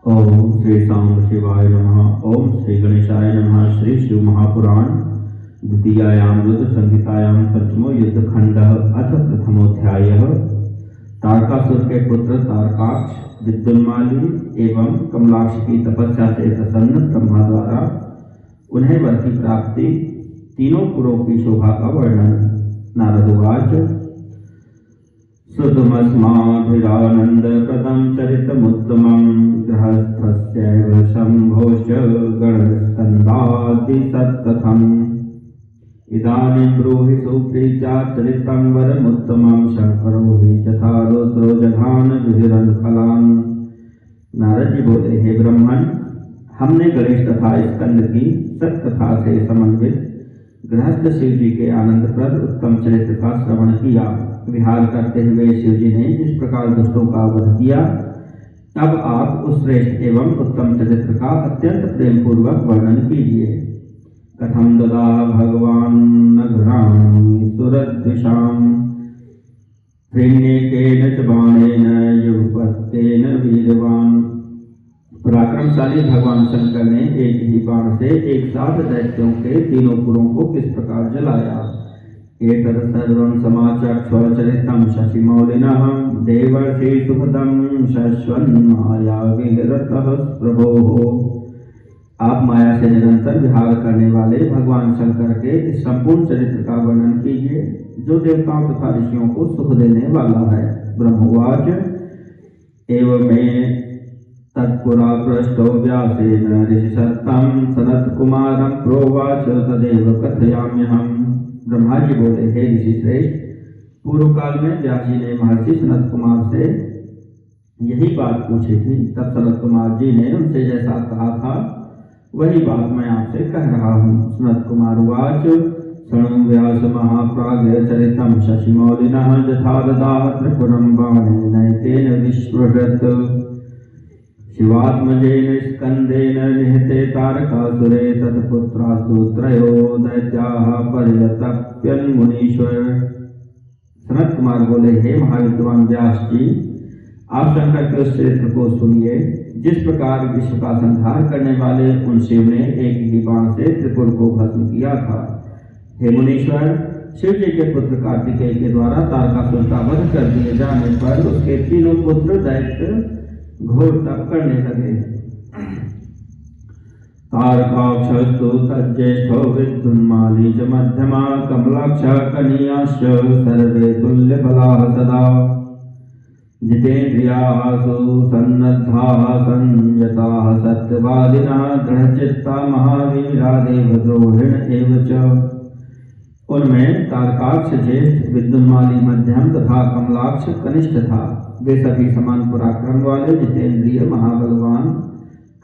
ओम श्री सांब शिवाय नमः। ओम श्री गणेशाय नमः। श्री शिव महापुराण द्वितीयायाम युद्ध संहितायाम पंचमो युद्ध खंड अथ प्रथमोध्यायः। तारकासुर के पुत्र तारकाक्ष विद्युन्माली एवं कमलाक्ष की तपस्या से प्रसन्न ब्रह्मा द्वारा उन्हें वर की प्राप्ति, तीनों पुरों की शोभा का वर्णन। नारद उवाच श्रुतमस्माभिरानन्दप्रदं चरितमुत्तमं गृहस्थस्यैव शम्भोश्च गणस्कन्धादिसत्कथम्। इदानीं ब्रूहि सुप्रीत्या चरितं वरमुत्तमं शङ्करो हि यथा रुद्रो जघान विहिरफलान्। नारद जी बोले, हे ब्रह्मण, हमने गणेश तथा स्कंद की सत्कथा से समन्वित गृहस्थ शिव जी के आनंदप्रद उत्तम चरित्र का श्रवण किया। विहार करते हुए शिव जी ने जिस प्रकार दुष्टों का वध किया, अब आप उस श्रेष्ठ एवं उत्तम चरित्र का अत्यंत प्रेम पूर्वक वर्णन कीजिए। कथम ददा भगवान नघ्राणि सुरद्विषाम् त्रिण्यकेन च बाणेन युगपत्तेन वीरवान्। पराक्रमशाली भगवान शंकर ने एक ही बाण से एक साथ दैत्यों के तीनों पुरों को किस प्रकार जलाया। एतत् सर्वं समाचक्षुचरितं शशिमौलिनः देवर्षि सुहृदं शश्वन्माया विहरतः प्रभोः। आप माया से निरंतर विहार करने वाले भगवान शंकर के इस संपूर्ण चरित्र का वर्णन कीजिए, जो देवताओं तथा ऋषियों को सुख देने वाला है। ब्रह्मवाच एवमें तत्पुरा पृष्ठो व्यासेन ऋषिशर्तं सनत्कुमारं प्रोवाच तदेव कथयाम्यहम्। ब्रह्मा जी बोले, हे ऋषि श्रेष्ठ, पूर्व काल में व्यास जी ने महर्षि सनत कुमार से यही बात पूछी थी। तब सनत कुमार जी ने उनसे जैसा कहा था वही बात मैं आपसे कह रहा हूँ। सनत कुमार उवाच शृणु व्यास महाप्राज्ञ चरितं शशिमौलिनः यथा ददाह त्रिपुरं बाणेन तेन विस्पृशत्। शिवात्मजेन स्कन्देन निहते तारकासुरे तत्पुत्रास्तु त्रयो दैत्याः पर्यतप्यन्मुनीश्वर। सनत कुमार बोले, हे महाविद्वान व्यास जी, आप शंकर के उस चरित्र को सुनिए जिस प्रकार विश्व का संहार करने वाले उन शिव ने एक ही बाण से त्रिपुर को भस्म किया था। हे मुनीश्वर, शिव जी के पुत्र कार्तिकेय के द्वारा तारकासुर का वध कर दिए जाने पर उसके तीनों पुत्र दैत्य घोर तप करने लगे। तारकाक्षस्तु तज्ज्येष्ठो विद्युन्माली च मध्यमा कमलाक्ष कनीयाश्च सर्वे तुल्यबलाः सदा। जितेन्द्रियाः सुसन्नद्धाः संयताः सत्यवादिनः दृढचित्ता महावीरा देवद्रोहिण एव च। उनमें तारकाक्ष ज्येष्ठ, विद्युन्माली मध्यम तथा कमलाक्ष कनिष्ठ था। वे सभी समान पराक्रम वाले, जितेंद्रिय, महाबलवान,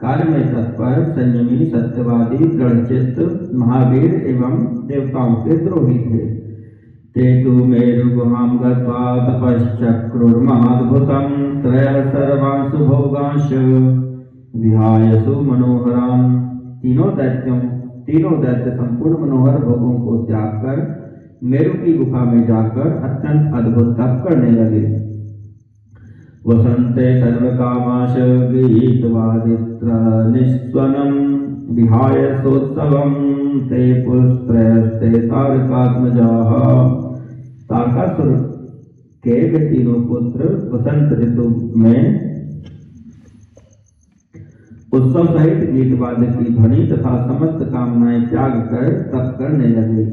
कार्य में तत्पर, संयमी, सत्यवादी, दृढ़चित्त, महावीर एवं देवताओं के द्रोही थे। ते तु मेरु गुहां गत्वा तपश्चक्रुर्महाद्भुतं त्रयः सर्वांशु भोगांश विहाय सुमनोहरान्। तीनों दैत्य संपूर्ण मनोहर भोगों को त्याग कर मेरु की गुफा में जाकर अत्यंत अद्भुत तप करने लगे। वसंते सर्वकामाश गीतवादित्र निस्वनं विहाय सोत्सवं ते पुत्रस्ते तारकात्मजाः। तारकासुर के तीनों पुत्र वसंत ऋतु में उत्सव सहित गीतवाद्य की ध्वनि तथा समस्त कामनाएं त्याग कर तप करने लगे।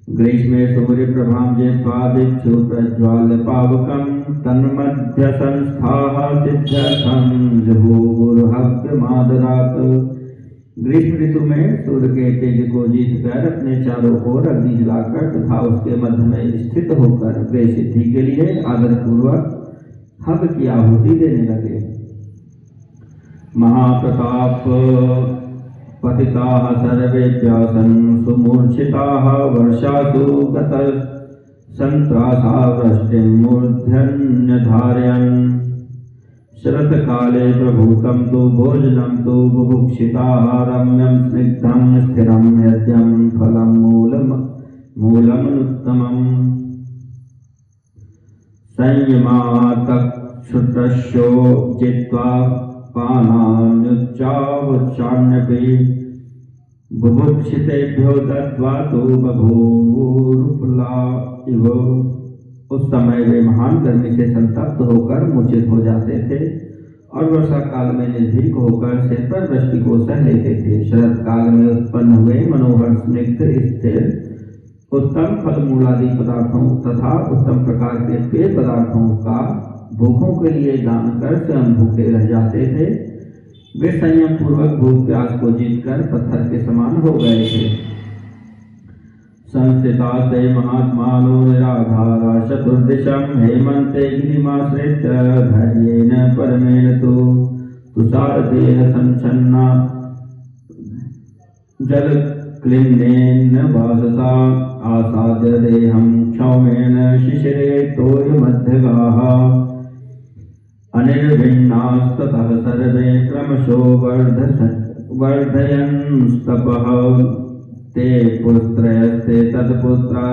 ग्रीष्मे सूर्य प्रभां जेत्वादिक्षु प्रज्वाल पावकं तन्मध्य संस्थाः सिद्ध्यर्थं जुहुर्हव्यमादरात्। ग्रीष्म ऋतु में सूर्य के तेज को जीत कर अपने चारों ओर अग्नि जलाकर तथा उसके मध्य में स्थित होकर वे सिद्धि के लिए आदर पूर्वक हव्य की आहुति देने लगे। महाप्रताप पतिताः सर्वेऽप्यासन् सुमूर्छिताः वर्षासु गतः सन्त्रासा वृष्टिं मूर्धन्यधारयन्। शरत्काले प्रभूतं तु भोजनं तु बुभुक्षिताः रम्यं स्निग्धं स्थिरं हृद्यं फलं मूलमनुत्तमम्। संयमात् क्षुद्रस्यो जित्वा पानान्युच्चावचान्यपि बुभुक्षितेभ्यो दत्त्वा तो बभूरुपला इव। उस समय वे महान गर्मी से संतप्त होकर मूर्छित हो जाते थे और वर्षा काल में निर्भीक होकर सिर पर वृष्टि को सह लेते थे। शरद काल में उत्पन्न हुए मनोहर स्निग्ध स्थिर उत्तम फल मूलादि पदार्थों तथा उत्तम प्रकार के पेय पदार्थों का भूखों के लिए दान कर स्वयं भूखे रह जाते थे। वे संयम पूर्वक भूख प्यास को जीतकर पत्थर के समान हो गए थे। संस्थितास्ते महात्मानो निराधारा चतुर्दिशं हेमन्ते गिरिमाश्रित्य धैर्येण परमेण तु तुषारदेह संच्छन्ना जलक्लिन्नेन वाससा आसाद्य देहं क्षौमेन शिशिरे तोयमध्यगाः अनिर्भिन्नास्ततः सर्वे क्रमशो वर्धयन्स्तपः ते पुत्रयस्ते तत्पुत्रा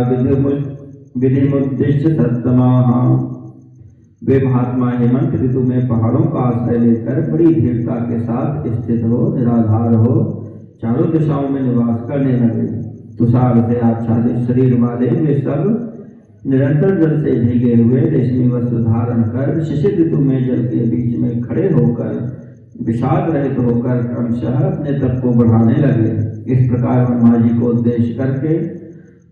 विधिमुद्दिश्य सत्तमाः। वे महात्मा हेमंत ऋतु में पहाड़ों का आश्रय लेकर बड़ी दृढ़ता के साथ स्थित हो निराधार हो चारों दिशाओं में निवास करने लगे। तुषार से आच्छादित शरीर वाले वे सब निरंतर जल से भीगे हुए रेशमी वस्त्र धारण कर शिशिर ऋतु में जल के बीच में खड़े होकर विषाद रहित होकर क्रमशः अपने तप को बढ़ाने लगे। इस प्रकार ब्रह्मा जी को उद्देश्य करके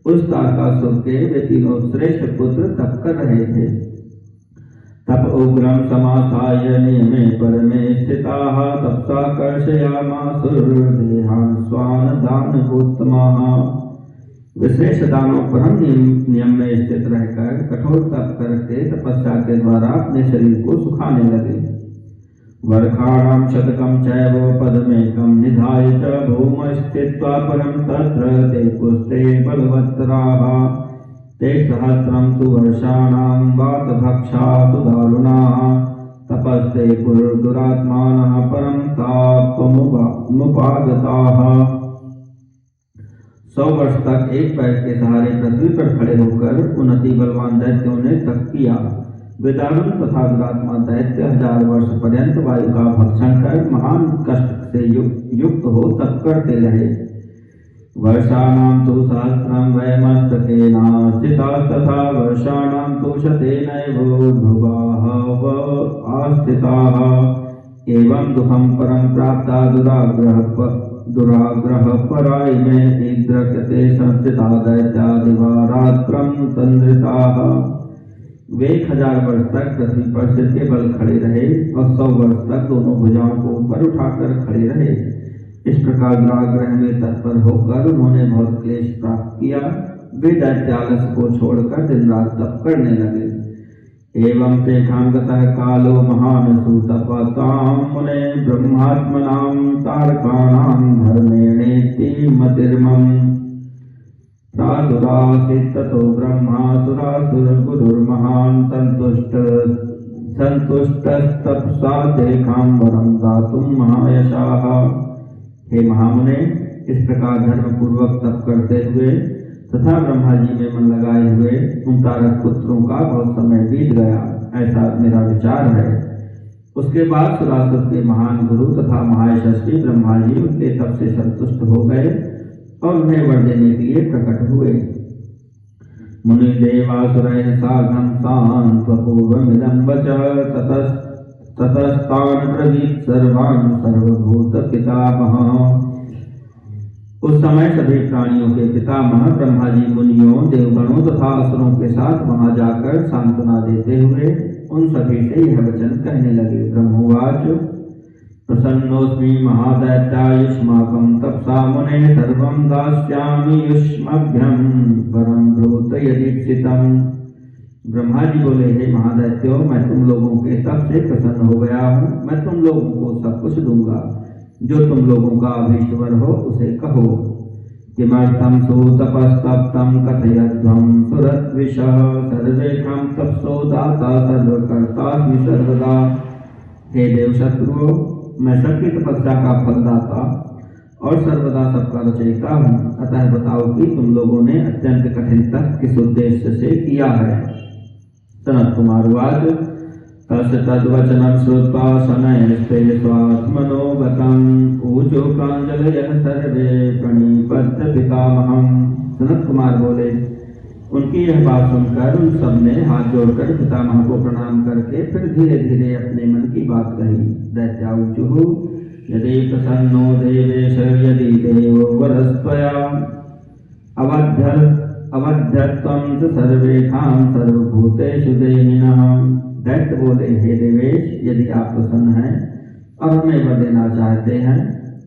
उस तारकासुर के वे तीनों श्रेष्ठ पुत्र तप कर रहे थे। तप उग्रम समासाय नियमे परमे स्थिताः तपसा कर्षयामासुर्देहान् स्वान् दानवोत्तमाः। विश्रेष्ठ दानों परम नियम में स्थित रहकर कठोर तप करके तपस्या के द्वारा अपने शरीर को सुखाने लगे। वर्षाणां शतकं चैव पदमेकं निधाय च भूमौ स्थित्वा परं तत्र ते पुस्ते बलवत्तराः ते सहस्रं तु वर्षाणां वातभक्षासु दारुणाः तपस्ते पुरुर्दुरात्मानः परं तापमुपागताः। 100 वर्ष तक एक पैर के सहारे पृथ्वी पर खड़े होकर उन्नति बलवान दैत्यों ने तप किया। वे दारुण तथा दुरात्मा दैत्य 1000 वर्ष पर्यंत वायु का भक्षण कर महान कष्ट से युक्त हो तप करते रहे। वर्षाणां तु सहस्रं वैमस्तकेन स्थितास्तथा वर्षाणां तु शतेनैवोर्ध्वः आस्थिताः। एवं दुःखं परं प्राप्ता दुराग्रह परायणे ईद्रकते संस्थिता दैत्या दिवारात्रं तन्द्रिताः। वे 1000 वर्ष तक पृथ्वी पर सिर के बल खड़े रहे और 100 वर्ष तक दोनों भुजाओं को ऊपर उठाकर खड़े रहे। इस प्रकार दुराग्रह में तत्पर होकर उन्होंने बहुत क्लेश प्राप्त किया। वे दैत्य आलस्य को छोड़कर दिन रात तप करने लगे। एवं तेषांगतः कालो महान सुतपतां मुने ब्रह्मात्मनां तारकाणां धर्मेणेति मतिर्मम् प्रादुरासीत् ततो ब्रह्मासुरासुरगुरुर्महान् सन्तुष्टस्तपसा तेषां वरं दातुं महायशाः। हे महामुने, इस प्रकार धर्म पूर्वक तप करते हुए तथा ब्रह्मा जी में मन लगाए हुए उन तारक पुत्रों का बहुत समय बीत गया, ऐसा मेरा विचार है। उसके बाद सुरासुर के महान गुरु तथा महायशस्वी ब्रह्मा जी उनके तप से संतुष्ट हो गए और उन्हें वर देने के लिए प्रकट हुए। मुनि देवासुरैः सार्धं सांत्वपूर्वमिदं वचः ततस्तान् ब्रवीत् सर्वान् सर्वभूत पितामहः। उस समय सभी प्राणियों के पितामह ब्रह्मा जी मुनियों देवगणों तथा असुरों के साथ वहां जाकर सांत्वना देते हुए उन सभी से यह वचन कहने लगे। ब्रह्मोवाच प्रसन्नोऽस्मि महादैत्यायुष्माकं तपसा मुने सर्वं दास्यामि युष्मभ्यं परं ब्रूत यदीप्सितम्। ब्रह्मा जी बोले, हे महादैत्यों, मैं तुम लोगों के तप से प्रसन्न हो गया हूँ। मैं तुम लोगों को सब कुछ दूंगा। जो तुम लोगों का अभीष्टवर हो उसे कहो। किमर्थं सुतपस्तप्तं कथयध्वं सुरद्विषः सर्वेषां तपसो दाता सर्वकर्तास्मि सर्वदा। हे देवशत्रुओं, मैं सबकी तपस्या का फलदाता और सर्वदा सबका रचयिता हूँ। अतः बताओ कि तुम लोगों ने अत्यंत कठिन तप किस उद्देश्य से किया है। सनत कुमार वाच तस्य तद्वचनं श्रुत्वा शनैस्ते स्वात्मनोगतम् ऊचो प्राञ्जलयः सर्वे प्रणिपत्य पितामहम्। सनत कुमार बोले, उनकी यह बात सुनकर उन सब ने हाथ जोड़कर पितामह को प्रणाम करके फिर धीरे धीरे अपने मन की बात कही। दैत्याऊचुः यदि प्रसन्नो देवेश यदि देवो वरस्त्वया अवध्यत्वं च सर्वेषां सर्वभूतेषु देहिनः। दैत्य बोले, हे देवेश, यदि आप प्रसन्न हैं और हमें वर देना चाहते हैं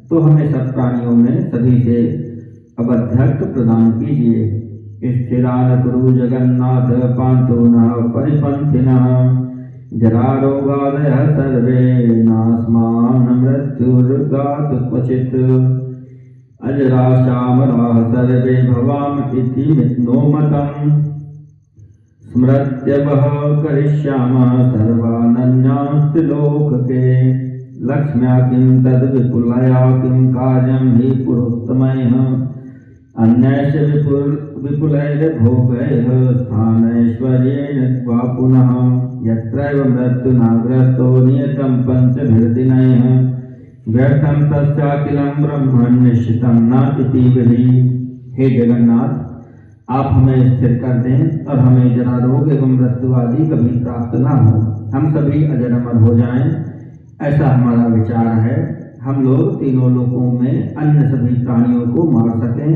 तो हमें सब प्राणियों में सभी से अवध्यत्व प्रदान कीजिए। स्थिरान कुरु जगन्नाथ पांतो न परिपंथिनः जरारोगादयः सर्वे नास्मान् मृत्युर्गात् क्वचित् अजराशामराः सर्वे भवाम इति नो मतम् स्मृत्यवः करिष्यामः सर्वानन्यास्त्रिलोकके लक्ष्म्या किं तद्विपुलया किं कार्यं हि पुरोत्तमैः अन्यैश्च विपुलैर्भोगैः स्थानैश्वर्येण वा पुनः यत्रैव मृत्युनाग्रस्तो नियतं पञ्चभिर्दिनैः व्यर्थं तस्याखिलं ब्रह्मन् निश्चितं न इति विधि। हे जगन्नाथ, आप हमें स्थिर कर दें और हमें जरा रोग एवं मृत्यु आदि कभी प्राप्त न हो। हम सभी अजर अमर हो जाएं, ऐसा हमारा विचार है। हम लोग तीनों लोकों में अन्य सभी प्राणियों को मार सकें।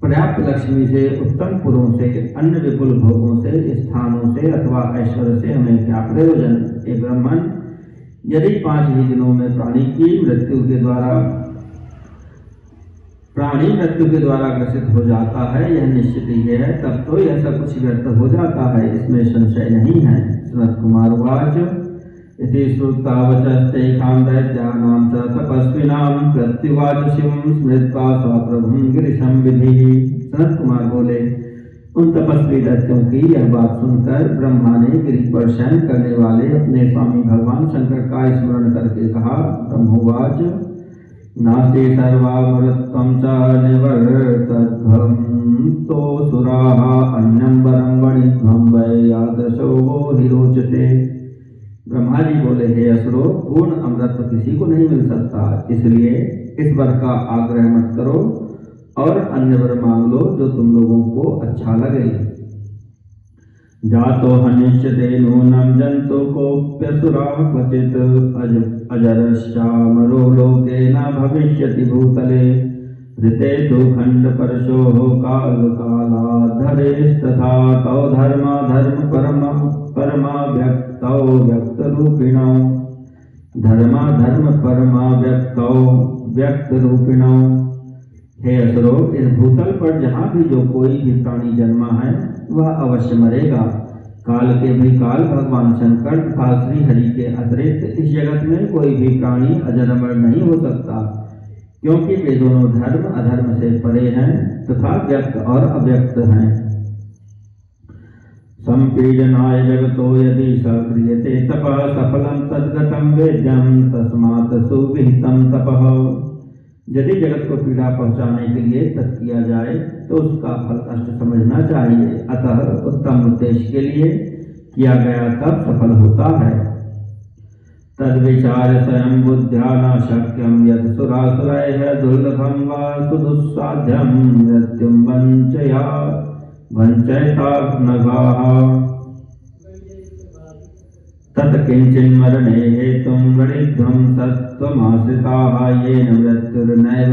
पर्याप्त लक्ष्मी से, उत्तम पुरों से, अन्य विपुल भोगों से, स्थानों से अथवा ऐश्वर्य से हमें क्या प्रयोजन। हे ब्राह्मण, यदि 5 ही दिनों में प्राणी मृत्यु के द्वारा ग्रसित हो जाता है, यह निश्चित ही है, तब तो यह सब कुछ व्यर्थ हो जाता है, इसमें संशय नहीं है। सनत कुमार वाच इति श्रुतावचस्तेषां दैत्यानां च तपस्विनां प्रत्युवाच शिवं स्मृत्वा स्वप्रभुं गिरिशं विधिः। सनत कुमार बोले, उन तपस्वी दैत्यों की यह बात सुनकर ब्रह्मा ने गिरि पर शयन करने वाले अपने स्वामी भगवान शंकर का स्मरण करके कहा। ब्रह्मोवाच नास्ति सर्वामृतं च निवर्तध्वं तो सुराः अन्यं वरं वणिध्वं वै यादृशो वो हि रोचते। ब्रह्मा जी बोले, हे असुरो, पूर्ण अमृत किसी को नहीं मिल सकता, इसलिए इस वर का आग्रह मत करो और अन्य वर मांग लो जो तुम लोगों को अच्छा लगे। जातो हनिष्यते नूनं जंतु कोप्यसुरा क्वचित् अजरश्चामरो लोके न भविष्यति भूतले ऋते तु खण्डपरशोः कालकालाधरेस्तथा तौ धर्माधर्म परमा व्यक्तौ व्यक्तरूपिणौ धर्माधर्म परमा व्यक्तौ व्यक्तरूपिणौ। हे असुरो, इस भूतल पर जहाँ भी जो कोई भी प्राणी जन्मा है वह अवश्य मरेगा। काल के भी काल भगवान शंकर तथा श्री हरि के अतिरिक्त इस जगत में कोई भी प्राणी अजर अमर नहीं हो सकता, क्योंकि वे दोनों धर्म अधर्म से परे हैं तथा व्यक्त और अव्यक्त हैं। संपीडनाय जगतो यदि सक्रियते तपः सफलं तद्गतं वेद्यं तस्मात् सुविहितं तपः। यदि जगत को पीड़ा पहुंचाने के लिए तप किया जाए तो उसका फल अष्ट समझना चाहिए, अतः उत्तम उद्देश्य के लिए किया गया तप सफल होता है। तद्विचार स्वयं बुद्ध्या न शक्यं यत् सुरासुरैः दुर्लभं वा सुदुस्साध्यं मृत्युं वञ्चयता नगाः तत्किंचिन्मरणे हेतुं वणिध्वं सत्त्वमाश्रिताः येन मृत्युर्नैव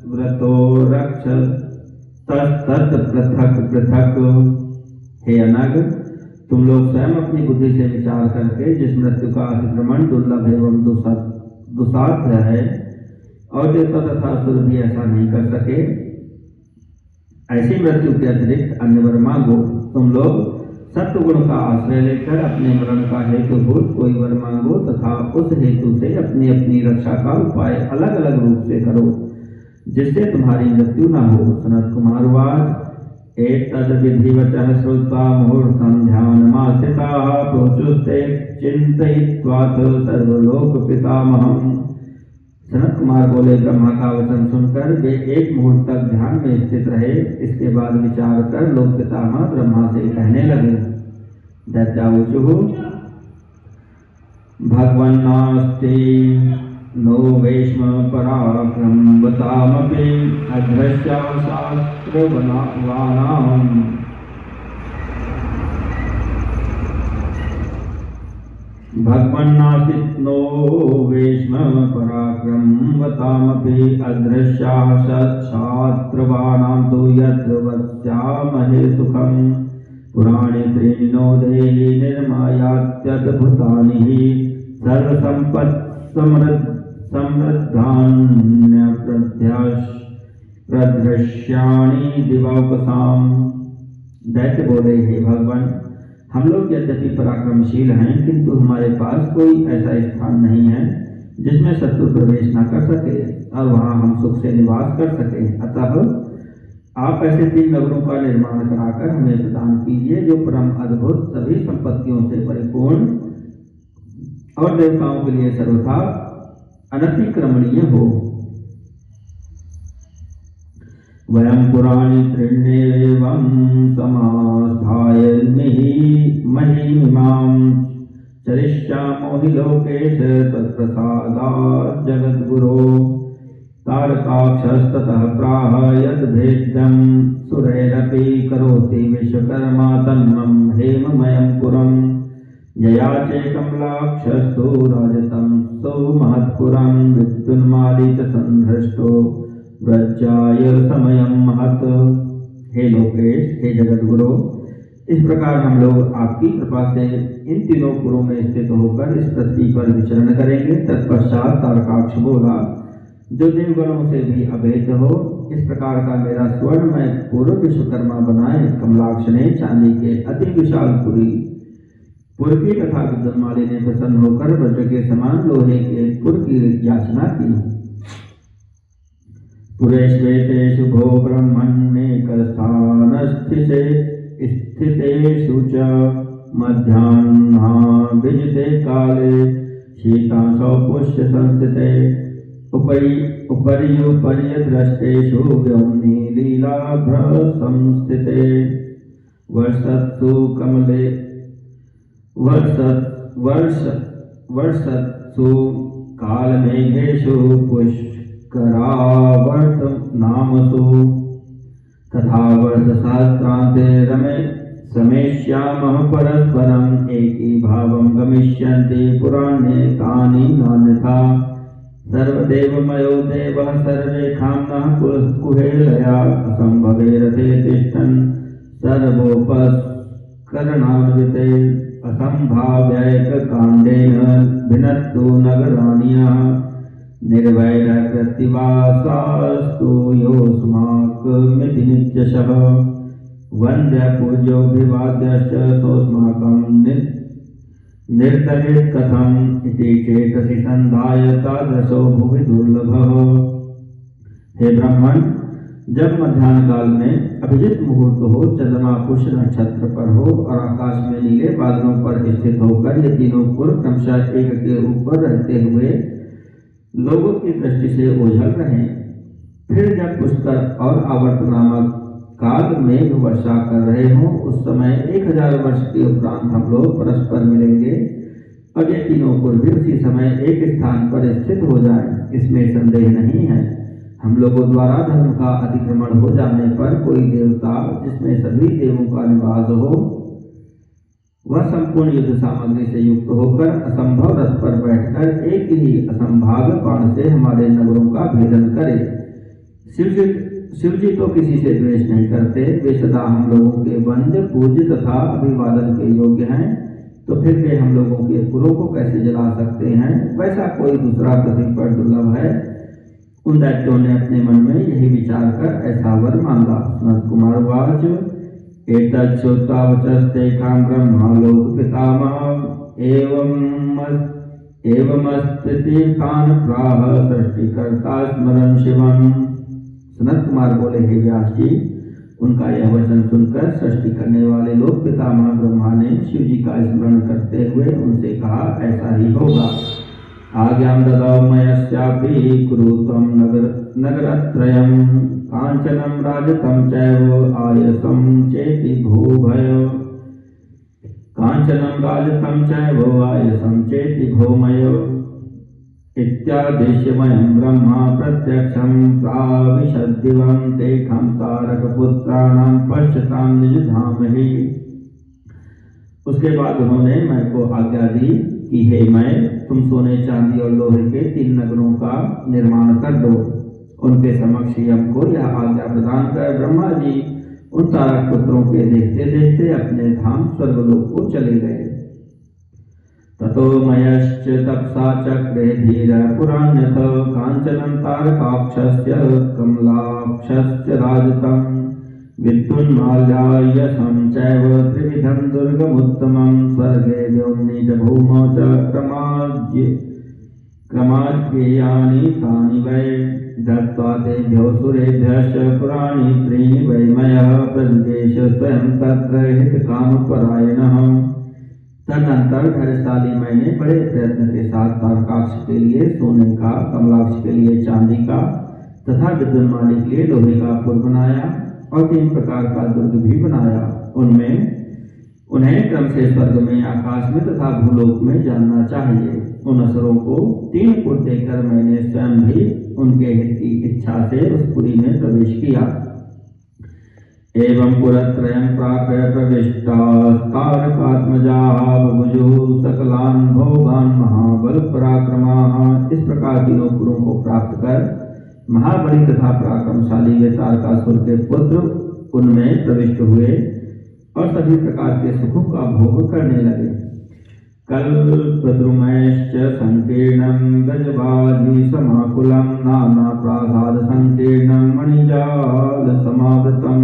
व्रतो रक्षतस्तत् पृथक् पृथक्। हे अनग, तुम लोग स्वयं अपनी बुद्धि से विचार करके जिस मृत्यु का अतिक्रमण दुर्लभ एवं दुसाध्य है और देवता तथा असुर भी ऐसा नहीं कर सके, ऐसी मृत्यु के अतिरिक्त अन्य वर मांगो। तुम लोग सत्व गुण का आश्रय लेकर अपने मरण का हेतुभूत कोई वर मांगो तथा उस हेतु से अपनी अपनी रक्षा का उपाय अलग अलग रूप से करो, जिससे तुम्हारी मृत्यु न हो। सनत कुमार वाच एतद् विधिवचः श्रुत्वा मुहूर्तं ध्यानमास्थिताः प्रोचुस्ते चिन्तयित्वाथ सर्वलोक पितामहम्। सनत कुमार बोले, ब्रह्मा का वचन सुनकर वे एक मुहूर्त तक ध्यान में स्थित रहे। इसके बाद विचार कर लोक पितामह ब्रह्मा से कहने लगे। दैत्याऊचुः भगवन्नास्ति नो वैष्म पराक्रम बतामपि अधृष्या शास्त्रवानाम्। भगवन्नासित नो वेश्म पराक्रम वतामपि अदृश्या सत्क्षात्रवाणां तु यत्र वत्स्यामहे सुखं पुराणे त्रीणो देहि निर्मायात्यद्भुतानि सर्वसंपत्समृद्धान्यप्रदृश्याणि दिवावसाम्। दैत्य बोले, हे भगवान, हम लोग यद्यपि पराक्रमशील हैं, किंतु हमारे पास कोई ऐसा स्थान नहीं है जिसमें शत्रु प्रवेश न कर सके और वहां हम सुख से निवास कर सके। अतः आप ऐसे 3 नगरों का निर्माण कराकर हमें प्रदान कीजिए जो परम अद्भुत, सभी संपत्तियों से परिपूर्ण और देवताओं के लिए सर्वथा अनतिक्रमणीय हो। वयं पुराणी त्रीण्येवं समास्थाय महिमिमां चरिष्यामो हि लोकेश तत्प्रसादात् जगद्गुरो। तारकाक्षस्ततः प्राह यद्भेद्यं सुरैरपि करोति विश्वकर्मा तन्मं हेममयं पुरं। यया चैकमलाक्षस्तु राजतं सौमहत्पुरं विद्युन्माली च संहृष्टो व्रजाय समयं महत्। हे लोकेश, हे जगद्गुरु, इस प्रकार हम लोग आपकी कृपा से इन 3 पुरों में स्थित होकर इस पृथ्वी पर विचरण करेंगे। तत्पश्चात तारकाक्ष बोला, जो देवगणों से भी अभेद हो, इस प्रकार का मेरा स्वर्णमय पूर्व विश्वकर्मा बनाए। कमलाक्ष ने चांदी के अति विशाल पुर की तथा विद्युन्माली ने प्रसन्न होकर वज्र के समान लोहे के पुर की याचना की। पुरेश्वेतेषु भो ब्रह्मण्येकस्थानस्थितेषु च मध्याह्नाभिजिते काले शीतांशो पुष्य संस्थिते उपर्युपर्यदृष्टेषु व्योम्नि लीलाभ्रसंस्थिते वर्षत्सु कमले वर्षत्सु कालमेघेषु पुष्करावर्त नामसु तथा वर्षसहस्रान्ते रमे समेष्यामः परस्परम् एकीभावं गमिष्यन्ति पुराणे तानि नान्यथा। सर्वदेवमयो देवः सर्वेखाम्नः कुहेलया असम्भवे रथे तिष्ठन् सर्वोपकरणान्विते असम्भाव्यैककाण्डेन भिनत्तु नगराण्यः निर्वैरकृतिवासास्तु योऽस्माकमिति नित्यशः वन्द्यपूज्योऽभिवाद्यश्च सोऽस्माकं निर्तरेत् कथम् इति चेतसि संधाय तादृशो भुवि दुर्लभः। हे ब्राह्मण, जब मध्याह्न काल में अभिजित मुहूर्त हो, चंद्रमा पुष्य नक्षत्र पर हो और आकाश में नीले बादलों पर स्थित होकर ये 3 पुर क्रमशः एक के ऊपर रहते हुए लोगों की दृष्टि से ओझल रहे, फिर जब पुष्कर और आवर्त नामक काल मेघ वर्षा कर रहे हों, उस समय 1000 वर्ष के उपरांत हम लोग परस्पर मिलेंगे और ये 3 पुर भी उसी समय एक स्थान पर स्थित हो जाएं, इसमें संदेह नहीं है। हम लोगों द्वारा धर्म का अतिक्रमण हो जाने पर कोई देवता जिसमें सभी देवों का निवास हो, वह संपूर्ण युद्ध सामग्री से युक्त होकर असंभव रथ पर बैठकर एक ही असंभाव्य बाण से हमारे नगरों का भेदन करे। शिवजी तो किसी से द्वेष नहीं करते, वे सदा हम लोगों के वंद्य, पूज्य तथा अभिवादन के योग्य हैं, तो फिर वे हम लोगों के पुरों को कैसे जला सकते हैं? वैसा कोई दूसरा पृथ्वी पर दुर्लभ है। उन दैत्यों ने अपने मन में यही विचार कर ऐसा वर मांगा। सनत कुमार वाच एतच्छ्रुत्वा वचस्तेषां ब्रह्मालोक पितामहः एवमस्ति तान् प्राह सृष्टिकर्ता स्मरन् शिवम्। सनत कुमार बोले, हे व्यास जी, उनका यह वचन सुनकर सृष्टि करने वाले लोग पितामह ब्रह्मा ने शिव जी का स्मरण करते हुए उनसे कहा, ऐसा ही होगा। आज्ञां ददौ मयस्यापि कुरु त्वं नगरत्रयं काञ्चनं राजतं चैव आयसं चेति भूभय। कांचनम राजतम चैव आयसं चेति भौमयो इत्यादेश्यमयं ब्रह्मा प्रत्यक्षं प्राविशद्दिवं तेखं तारकपुत्राणां पश्यतां निजधाम ही। उसके बाद उन्होंने मैं को आज्ञा दी कि हे मैं, तुम सोने चांदी और लोहे के 3 नगरों का निर्माण कर दो। उनके समक्ष ही हमको यह आज्ञा प्रदान कर ब्रह्मा जी उन तारक पुत्रों के देखते देखते अपने धाम स्वर्गलोक को चले गए। ततो मयश्च तपसा चक्रे धीर पुराण्यथ कांचनं तारकाक्षस्य कमलाक्षस्य राजतम् विद्युन्माल्यायसं चैव त्रिविधं दुर्गमुत्तमं स्वर्गे व्योम्नि च भूमौ च क्रमाज्ञेयानि तानि वै दत्त्वा तेभ्यो सुरेभ्यश्च पुराणि त्रीणि वै मयः प्रविवेश स्वयं तत्र हितकामपरायणः। तदनंतर धैर्यशाली मैंने बड़े प्रयत्न के साथ तारकाक्ष के लिए सोने का, कमलाक्ष के लिए चांदी का तथा विद्युन्माली के लिए लोहे का पुर बनाया और 3 प्रकार का दुर्ग भी बनाया। उनमें उन्हें क्रम से स्वर्ग में, आकाश में तथा भूलोक में जानना चाहिए। उन असुरों को 3 पुर देकर मैंने स्वयं भी उनके हित की इच्छा से उस पुरी में प्रवेश किया। एवं पुरत्रयं प्राप्य प्रविष्टास्तारकात्मजाः बुभुजुः सकलान् भोगान् महाबल पराक्रमाः। इस प्रकार तीनों पुरों को प्राप्त कर महाबली तथा पराक्रमशाली वे तारकासुर के पुत्र उनमें प्रविष्ट हुए और सभी प्रकार के सुखों का भोग करने लगे। कल्पद्रुमैश्च संकीर्णं गजबाजी समाकुलं नाना प्रासाद संकीर्णं मणिजाल समावृतं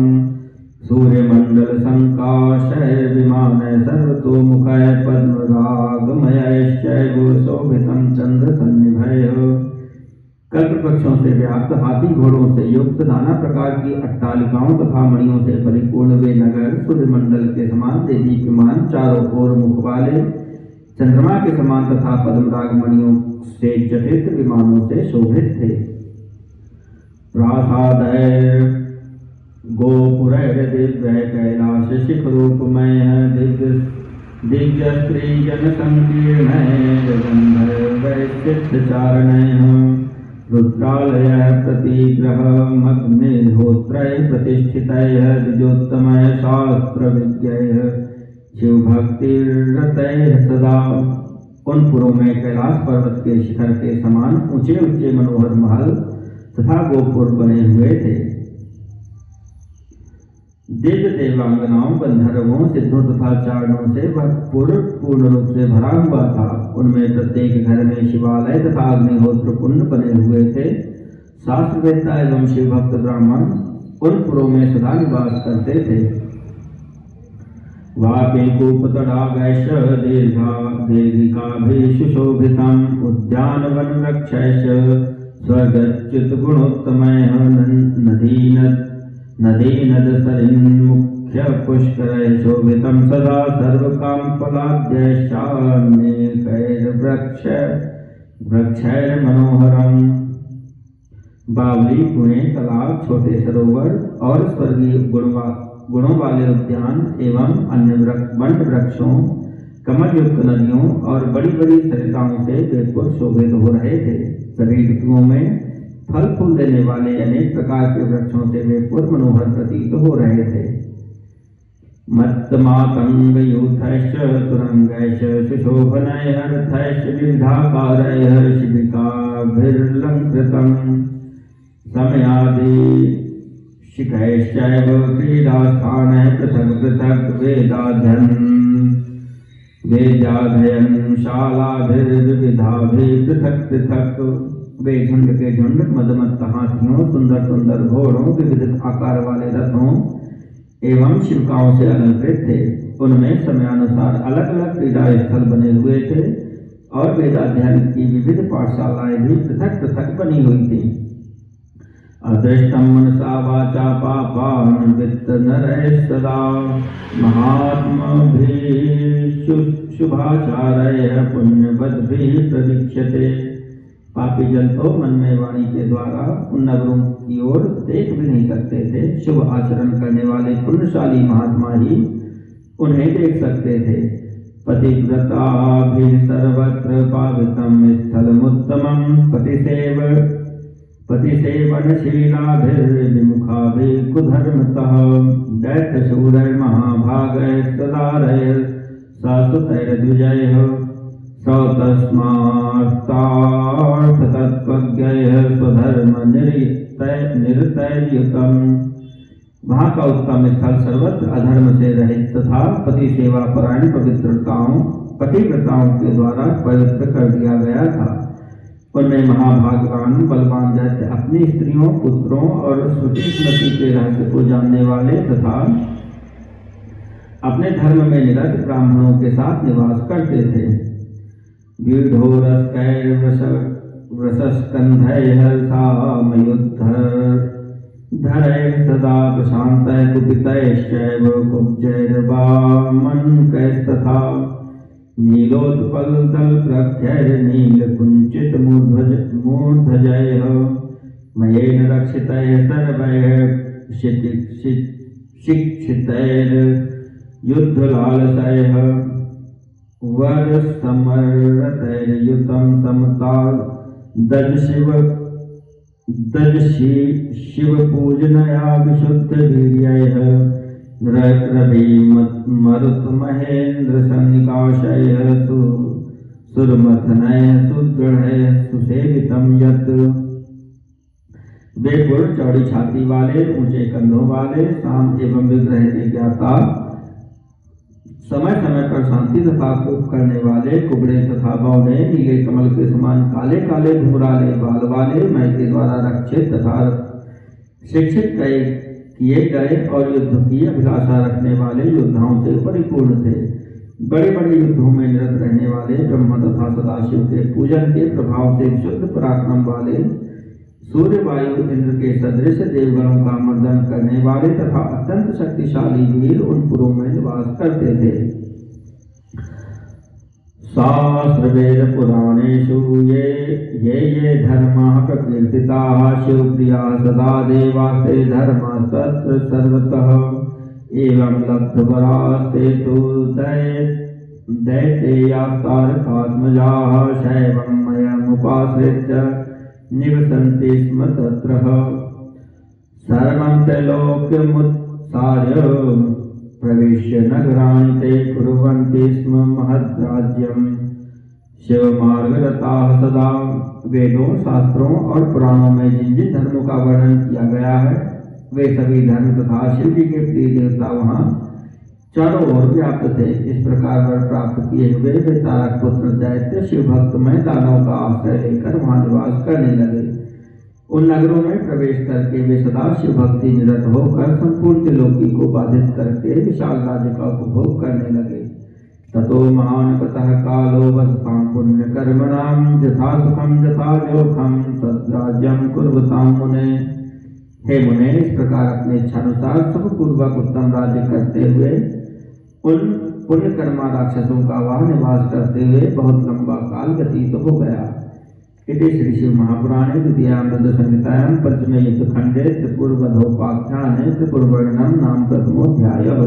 सूर्यमंडल संकाशय विमानय सर्वतोमुखय पद्मरागमयश्चैव शोभितं चंद्र सन्निभय। कल्प वृक्षों से व्याप्त, हाथी घोड़ों से युक्त, नाना प्रकार की अट्टालिकाओं तथा मणियों से परिपूर्ण वे नगर सूर्यमंडल के समान दीप्यमान, चारों ओर मुख वाले, चंद्रमा के समान तथा पद्मराग मणियों से जटित विमानों से शोभित थे। प्रासादय गोपुरैर दिव्य कैलाश शिखरोपमय दिव्य स्त्री जन संकीर्णय गंधर्वैश्चित्तचारणय रुद्रालय प्रतिग्रहमग्निहोत्रय प्रतिष्ठितय द्विजोत्तमय शास्त्र विद्यय शिव भक्तिरतय सदा। उन पुरों में कैलाश पर्वत के शिखर के समान ऊंचे ऊंचे मनोहर महल तथा गोपुर बने हुए थे। दिव्य देवांगनाओं, गंधर्वों, सिद्धों तथा चारणों से वह पुर पूर्ण रूप से भरा हुआ था। उनमें प्रत्येक घर में शिवालय तथा अग्निहोत्र कुंड बने हुए थे। शास्त्रवेत्ता एवं शिव भक्त ब्राह्मण उन पुरों में सदा निवास करते थे। वापीकूपतडागैश्च दीर्घिकाभिशुशोभितम् उद्यानवनवृक्षैश्च स्वर्गच्युतगुणोत्तमैः नदीनदसरिन्मुख्य पुष्करैः शोभितं सदा सर्वकामफलाद्यैश्चान्यैर्वृक्षैर्मनोहरम्। बावली, कुएं, तालाब, छोटे सरोवर और स्वर्गीय गुणों वाले उद्यान एवं अन्य वन वृक्षों, कमल युक्त नदियों और बड़ी बड़ी सरिताओं से वे पुर शोभित हो रहे थे। सभी ऋतुओं में फल फूल देने वाले अनेक प्रकार के वृक्षों से वे पुर मनोहर प्रतीत हो रहे थे। मत्तमातंगयूथैश्च तुरंगैश्च सुशोभनैः रथैश्च विविधाकारैः शिबिकाभिर्लङ्कृतम् समयादि शिखैश्चैव क्रीडास्थानैः पृथक् पृथक् वेदाध्ययन शालाभिर्विविधाभिः पृथक् पृथक्। वे झुंड के झुंड मदमत्त हाथियों, सुंदर सुंदर घोड़ों, विविध आकार वाले रथों एवं शिविकाओं से अलंकृत थे। उनमें समयानुसार अलग अलग क्रीड़ा स्थल बने हुए थे और वेदाध्ययन की विविध पाठशालाएं भी पृथक पृथक बनी हुई थी। अदृष्टं मनसा वाचा पापान् वित्तनरैः सदा महात्मभिः शुभाचारैः पुण्यवद्भिः प्रवीक्ष्यते। पापी जन तो मन में वाणी के द्वारा उन नगरों की ओर देख भी नहीं सकते थे। शुभ आचरण करने वाले पुण्यशाली महात्मा ही उन्हें देख सकते थे। पतिव्रता भी सर्वत्र पावितम स्थलमुत्तमं पतिसेवनशीलाभिर्विमुखाभिर्कुधर्मतः दैत्यशूरैर्महाभागैस्तदारैः शाश्वतैर्द्विजैः सौतस्मार्तार्थतत्त्वज्ञैः स्वधर्मनिरतैर्युतम्। वहाँ का उत्तम स्थल सर्वत्र अधर्म से रहित तथा पति सेवा परायण पतिव्रताओं के द्वारा पवित्र कर दिया गया था। उनमें महाभागवान बलवान दैत्य अपनी स्त्रियों, पुत्रों और श्रुति स्मृति के रहस्य को जानने वाले तथा अपने धर्म में निरत ब्राह्मणों के साथ निवास करते थे। व्यूढोरस्कैर्वृषस्कन्धैः सामयुद्धधरैः सदा प्रशान्तैः कुपितैश्चैव कुब्जैर्वामनकैस्तथा नीलोत्पलदलप्रख्यैर्नीलकुञ्चितमूर्धजैः मयेन रक्षितैः सर्वैः शिक्षितैर्युद्धलालसैः वरसमरतैर्युतं समताल शिवपूजनया विशुद्धवीर्यैः रविमरुतमहेन्द्रसन्निकाशैः सुरमथनैः सुदृढ़ैः सुसेवितं यत्। वे पुरुष चौड़ी छाती वाले, ऊंचे कंधों वाले, शाम एवं विग्रह के ज्ञाता, समय समय पर शांति तथा कोप करने वाले, कुबड़े तथा बौने, नीले कमल के समान काले काले घुंघराले बाल वाले, मैं के द्वारा रक्षित तथा शिक्षित किए गए और युद्ध की अभिलाषा रखने वाले योद्धाओं से परिपूर्ण थे। बड़े बड़े युद्धों में निरत रहने वाले, ब्रह्म तथा सदाशिव के पूजन के प्रभाव से शुद्ध पराक्रम वाले, सूर्य वायु इंद्र के सदृश देवगणों का मर्दन करने वाले तथा अत्यंत शक्तिशाली वीर उन पुरों में निवास करते थे। शास्त्र वेद पुराणेषु ये धर्माः प्रकीर्तिताः शिवप्रियाः सदा देवास्ते धर्मास्तत्र सर्वतः एवं लब्धवरास्ते तु दैतेयास्तारकात्मजाः शैवं मयमुपाश्रित्य निवसन्ति स्म तत्र सर्वं त्रैलोक्यमुत्सार्य प्रविश्य नगराणि ते कुर्वन्ति स्म महद्राज्यं शिवमार्गरताः सदा। वेदों, शास्त्रों और पुराणों में जिन जिन धर्मों का वर्णन किया गया है वे सभी धर्म तथा शिव जी के प्रिय देवता वहाँ चारों ओर व्याप्त थे। इस प्रकार वर प्राप्त किए हुए वे तारक पुत्र दैत्य शिव भक्त में दानव का आश्रय लेकर वहाँ निवास करने लगे। उन नगरों में प्रवेश करके वे सदा शिव भक्ति निरत होकर संपूर्ण त्रिलोकी को बाधित करके विशाल राज्य का उपभोग करने लगे। ततो महानपतः कालो वसतां पुण्य कर्मणां यथा सुखम यथा जोखम सद्राज्यं कुर्वतां मुने। हे मुने, इस प्रकार अपने इच्छानुसार सुखपूर्वक उत्तम राज्य करते हुए उन पुण्य कर्मा राक्षसों का वहाँ निवास करते हुए बहुत लंबा काल व्यतीत हो गया। इति श्री शिव महापुराणे द्वितीयां संहितायां पंचमे युद्धखंडे त्रिपुरवधोपाख्याने त्रिपुरवर्णनं नाम प्रथमोऽध्यायः।